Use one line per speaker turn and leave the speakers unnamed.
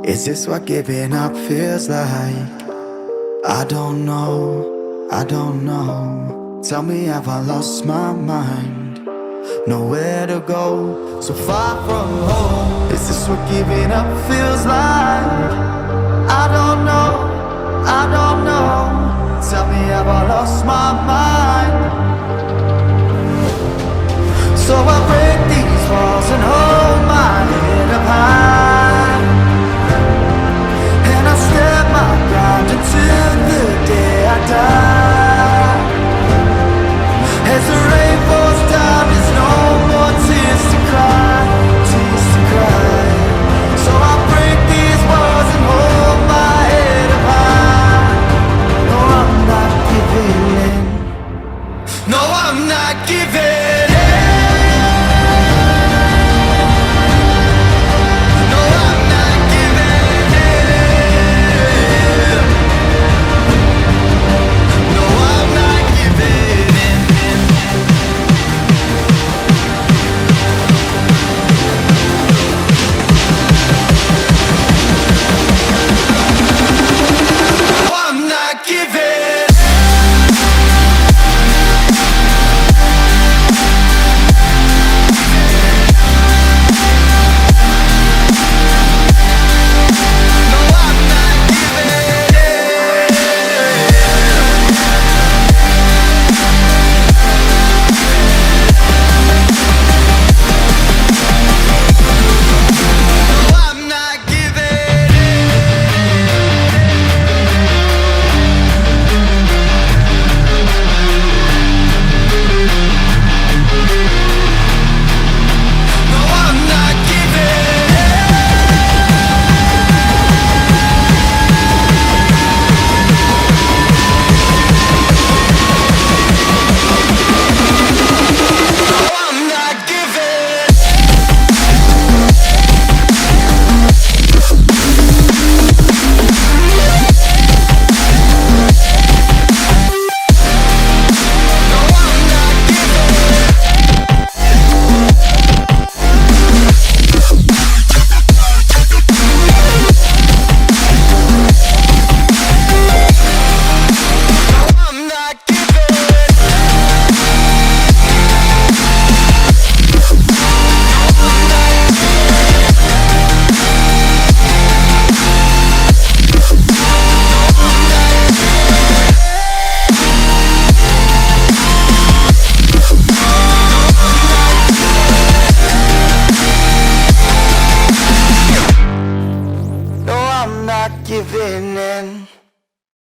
Is this what giving up feels like? I don't know, I don't know. Tell me, have I lost my mind? Nowhere to go, so far from home. Is this what giving up feels like? I don't know, I don't know. Tell me, have I lost my mind? So I break these walls and hold my head up high, and I step my ground until the day I die. As the rain falls down, there's no more tears to cry, tears to cry. So I break these walls and hold my head up high. No, I'm not giving in. No, I'm not giving in. No, I'm not giving in. No, I'm not giving in. No, I'm not giving. No, I'm not giving in. No, I'm not giving in. No, I'm not giving in. No, I'm not giving. No, I'm not giving. No, I'm not giving. No, I'm not giving in.